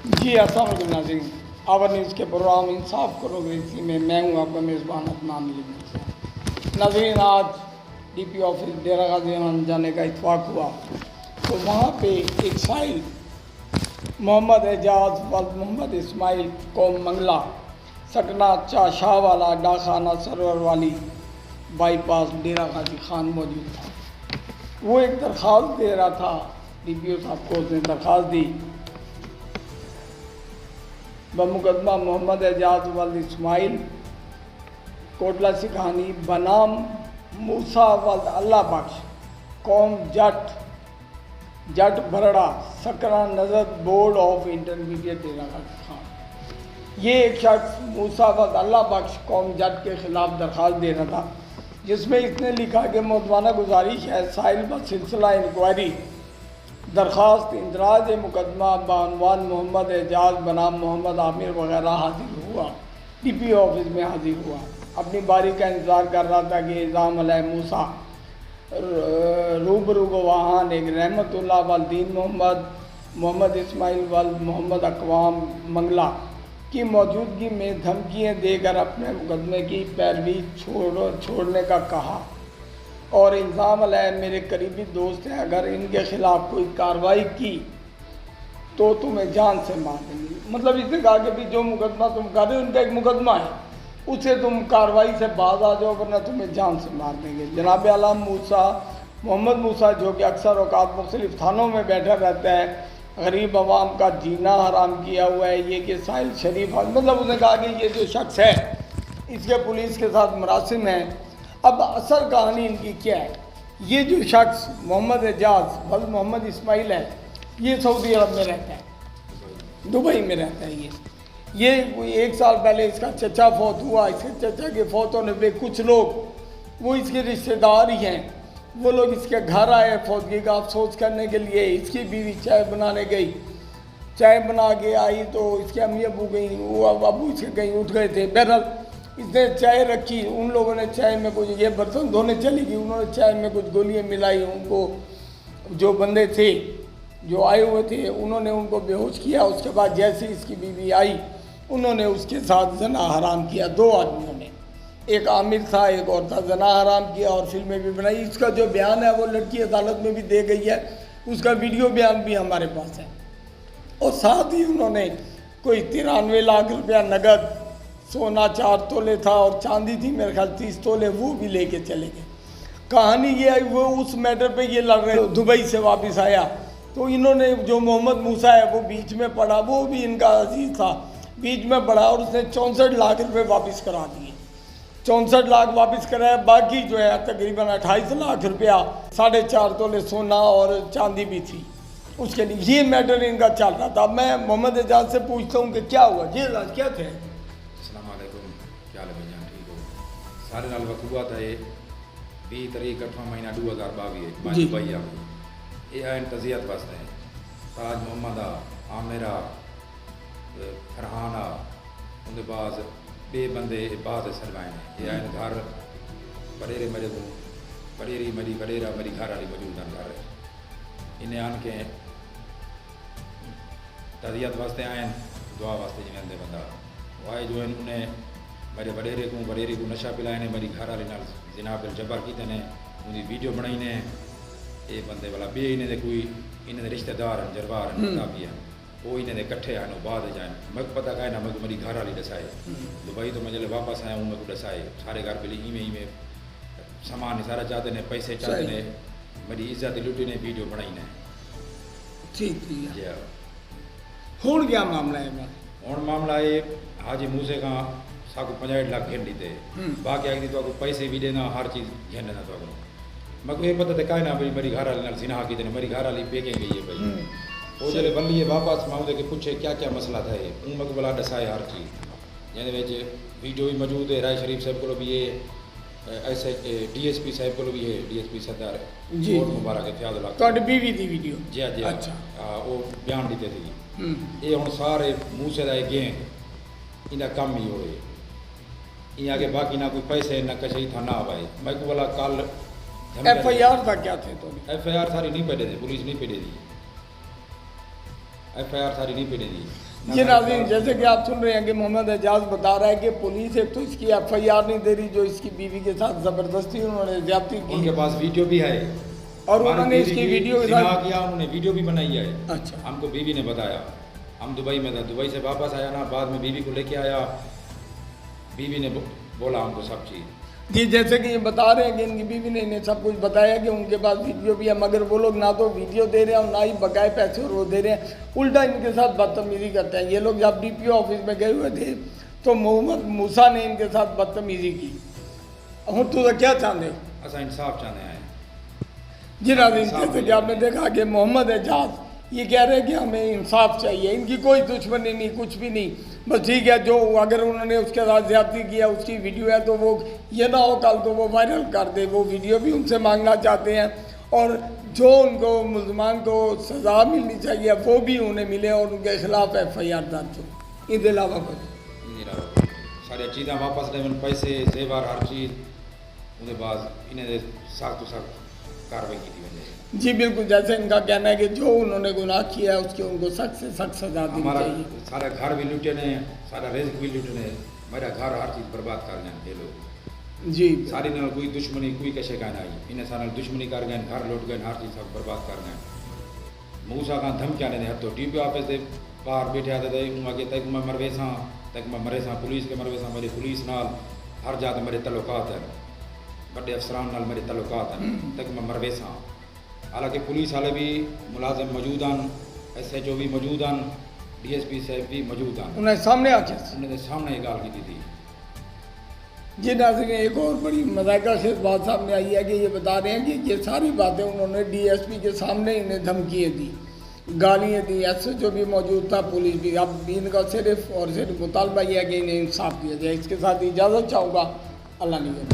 جی السلام علیکم ناظرین، آور نیوز کے پروگرام انصاف کرو گریسی میں میں ہوں آپ کا میزبان عدنان علی۔ ناظرین، آج D P office Dera Ghazi امان جانے کا اتفاق ہوا تو وہاں پہ ایک سائل محمد اعجاز ولد محمد اسماعیل قوم منگلہ سکنہ شاہ والا ڈاکخانہ سرور والی بائی پاس ڈیرہ غازی خان موجود تھا۔ وہ ایک درخواست دے رہا تھا، ڈی پی او صاحب کو اس نے درخواست دی بمقدمہ محمد اعجاز ولد اسماعیل کوٹلہ سکھانی بنام موسیٰ ولد اللہ بخش قوم جٹ بھرڑا سکرہ نژد board of intermediate Dera Ghazi Khan. یہ ایک شخص موسیٰ ولد اللہ بخش قوم جٹ کے خلاف درخواست دے رہا تھا، جس میں اس نے لکھا کہ مؤدبانہ گزارش ہے سائل بسلسلہ انکوائری درخواست اندراج مقدمہ بعنوان محمد اعجاز بنام محمد عامر وغیرہ حاضر ہوا، ڈی پی او آفس میں حاضر ہوا، اپنی باری کا انتظار کر رہا تھا کہ الزام علیہ موسیٰ روبرو گواہان ایک رحمت اللہ والدین محمد اسماعیل ولد محمد اقوام منگلہ کی موجودگی میں دھمکیاں دے کر اپنے مقدمے کی پیروی چھوڑنے کا کہا، اور الزام علیہ میرے قریبی دوست ہیں، اگر ان کے خلاف کوئی کارروائی کی تو تمہیں جان سے مار دیں گے۔ مطلب اس نے کہا کہ بھی جو مقدمہ تم کر رہے ہو ان کا ایک مقدمہ ہے، اسے تم کارروائی سے باز آ جاؤ ورنہ تمہیں جان سے مار دیں گے۔ جناب عالم محمد موسیٰ جو کہ اکثر اوقات مختلف تھانوں میں بیٹھا رہتا ہے، غریب عوام کا جینا حرام کیا ہوا ہے، یہ کہ ساحل شریف مطلب اس نے کہا کہ یہ جو شخص ہے اس کے پولیس کے ساتھ مراسم ہیں۔ اب اصل کہانی ان کی کیا ہے؟ یہ جو شخص محمد اعجاز ولد محمد اسماعیل ہے، یہ سعودی عرب میں رہتا ہے، دبئی میں رہتا ہے۔ یہ 1 سال پہلے اس کا چچا فوت ہوا، اس کے چچا کے فوت ہونے پہ کچھ لوگ وہ اس کے رشتہ دار ہی ہیں، وہ لوگ اس کے گھر آئے فوتگی کا افسوس کرنے کے لیے۔ اس کی بیوی چائے بنانے گئی، چائے بنا کے آئی تو اس کے امی ابو گئیں، وہ ابو اس کے کہیں اٹھ گئے تھے، بہرحال اس نے چائے رکھی، ان لوگوں نے چائے میں کچھ، یہ برتن دھونے چلی گئی، انہوں نے چائے میں کچھ گولیاں ملائی، ان کو جو بندے تھے جو آئے ہوئے تھے انہوں نے ان کو بے ہوش کیا۔ اس کے بعد جیسے اس کی بیوی آئی انہوں نے اس کے ساتھ زنا حرام کیا، 2 آدمیوں نے، ایک عامر تھا ایک اور تھا، زنا حرام کیا اور فلمیں بھی بنائی۔ اس کا جو بیان ہے وہ لڑکی عدالت میں بھی دے گئی ہے، اس کا ویڈیو بیان بھی ہمارے پاس ہے، اور ساتھ ہی انہوں نے کوئی 93 لاکھ روپیہ نقد، سونا 4 تولے تھا اور چاندی تھی میرے خیال 30 تولے، وہ بھی لے کے چلے گئے۔ کہانی یہ ہے وہ اس میٹر پہ یہ لڑ رہے، دبئی سے واپس آیا تو انہوں نے جو محمد موسیٰ ہے وہ بیچ میں پڑا، وہ بھی ان کا عزیز تھا، بیچ میں پڑا اور اس نے 64 لاکھ روپے واپس کرا دیے، 64 لاکھ واپس کرایا، باقی جو ہے تقریباً 28 لاکھ روپیہ 4.5 تولے سونا اور چاندی بھی تھی اس کے لیے۔ یہ میٹر ان کا چل رہا تھا۔ میں محمد اعجاز سے پوچھتا ہوں کہ کیا ہوا، یہ راز کیا تھے؟ السلام علیکم، کیا حال ہے بھائی جان؟ ٹھیک ہو؟ سارے نال وقت ہوا تھا یہ 20 تاریخ 8واں مہینہ 2022 جی بھائی یہ آئین تزیت واسطے ہیں، تاج محمد عامرہ فرحانہ ان کے بعد بے بندے بعد سلوائے ہیں، یہ آئین گھر بڑیرے میرے کو بڑیری میری بڑیرا میری گھر والی موجود ہیں گھر انہیں آن کے تزیت واسطے آئین دعا واسطے جنہیں اندے بندہ وہ آئے جو ہیں انہیں میرے بڑیری کو نشہ پلائے نے، میری گھر والی نال زنا پہ جبر کیتے نے، ان کی ویڈیو بنائی نے، یہ بندے والا بے انہیں دے کوئی انہیں دے رشتہ دار ہیں جربار ہیں کتابی ہیں، وہ انہیں دے کٹھے ہیں بعد جائیں مجھے پتہ کہے نا مجھے میری گھر والی ڈسائے دبئی تو مجھے واپس آیا ہوں، میں کو ڈسائے سارے گھر پہ میں سامان سارا چاہتے ہیں، پیسے چاہتے ہیں، میری عزت لٹی نے، ویڈیو بنائی نے۔ ٹھیک جی ہوں کیا معاملہ ہے؟ ہوں معاملہ یہ حاجی موسے کا ساکو 50 لاکھ گھن دیتے، باقی آگے تو کوئی پیسے بھی دینا، ہر چیز گھن دینا تو میں کو یہ پتہ تھا کہنا بھائی میری گھر والی نال زنا کی دینا، میری گھر والی پیکیں گئی ہے بھائی، وہ جلے بن لیے واپس ماؤں دے کے پوچھے کیا کیا مسئلہ تھا یہ، ان میں کو بلا ڈسائے ہر چیز، یعنی ویڈیو بھی موجود ہے، رائے شریف صاحب کو بھی یہ ایسے ڈی ایس پی صاحب کو بھی ہے، ڈی ایس پی سردار جی مبارک فیاض اللہ تو بیوی دی ویڈیو جی جی اچھا وہ بیان دیتے تھے، یہ ہوں سارے موسے دا گینگ ان کا کام ہی ہوئے، یہ آگے باقی نہ کوئی پیسے نہ کچھ تھا نہ بھائی، میں کو بولا کل ایف آئی آر تھا کیا تھے تو ایف آئی آر ساری نہیں پہ دے دی، پولیس نہیں پہ دے دی، ایف آئی آر ساری نہیں پہ دے دی، یہ ناظرین جیسے کہ آپ سن رہے ہیں کہ محمد اعجاز بتا رہا ہے کہ پولیس ایک تو اس کی ایف آئی آر نہیں دے رہی جو اس کی بیوی کے ساتھ زبردستی انہوں نے زیادتی کی. ان کے پاس ویڈیو بھی ہے اور انہوں نے اس کی ویڈیو کے ساتھ کیا, انہوں نے ویڈیو بھی بنائی ہے. اچھا, ہم کو بیوی نے بتایا, ہم دبئی میں تھے, دبئی سے واپس آیا نا, بعد میں بیوی کو لے کے آیا, بیوی نے بولا ہم کو سب چیز. جی جیسے کہ یہ بتا رہے ہیں کہ ان کی بیوی نے انہیں سب کچھ بتایا کہ ان کے پاس ویڈیو بھی ہے, مگر وہ لوگ نہ تو ویڈیو دے رہے ہیں اور نہ ہی بقائے پیسے اور وہ دے رہے ہیں, الٹا ان کے ساتھ بدتمیزی کرتے ہیں. یہ لوگ جب ڈی پی او آفس میں گئے ہوئے تھے تو محمد موسیٰ نے ان کے ساتھ بدتمیزی کی. ہوں تو کیا چاہتے ہو؟ ایسا انصاف چاہتے ہیں. جی ناظرین جیسے کہ آپ نے دیکھا کہ محمد اعجاز یہ کہہ رہے ہیں کہ ہمیں انصاف چاہیے, ان کی کوئی دشمنی نہیں, کچھ بھی نہیں, بس ٹھیک ہے جو اگر انہوں نے اس کے ساتھ زیادتی کیا اس کی ویڈیو ہے تو وہ یہ نہ ہو کل تو وہ وائرل کر دے. وہ ویڈیو بھی ان سے مانگنا چاہتے ہیں اور جو ان کو ملزمان کو سزا ملنی چاہیے وہ بھی انہیں ملے اور ان کے خلاف ایف آئی آر درج ہو. ان کے علاوہ کچھ ساری چیزیں واپس لے, پیسے زیور ہر چیز ان کے بعد انہیں سخت و سخت کاروائی کی تھی. جی بالکل, جیسے ان کا کہنا ہے کہ جو انہوں نے گناہ کیا ہے اس کی ان کو سخت سے سخت سزا دینی چاہیے. سارا گھر بھی لوٹے نے, سارا رزق بھی لوٹے نے, میرا گھر ہر چیز برباد کر گئے یہ لوگ. جی ساری نال کوئی دشمنی کوئی کیسے کا نہیں, انہیں سارا دشمنی کر گئے, گھر لوٹ گئے, ہر چیز سب برباد کر گئے. موسیٰ کا دھمکیاں نے ہتھوں ڈی پی آفس سے باہر بیٹھے آتے تھے کہ تک میں مرے ساں, تک میں مرے ساں, پولیس کے مرے ساں, میرے پولیس نال ہر جات میرے تعلقات ہیں, بڑے افسران نال میرے تعلقات ہیں, تک میں مرے ساں. حالانکہ پولیس والے بھی ملازم موجود ہیں, ایس ایچ او بھی موجود ہیں, ڈی ایس پی صاحب بھی موجود ہیں, انہیں سامنے آ کے انہوں نے سامنے یہ گال کی تھی. جی ناظرین ایک اور بڑی مذائقہ خیز بات سامنے آئی ہے کہ یہ بتا رہے ہیں کہ یہ ساری باتیں انہوں نے ڈی ایس پی کے سامنے انہیں دھمکیاں دی, گالیاں دی, ایس ایچ او بھی موجود تھا, پولیس بھی. اب ان کا صرف اور صرف مطالبہ یہ ہے کہ انہیں انصاف دیا جائے. اس کے ساتھ اجازت چاہوں گا. اللہ نگہبان.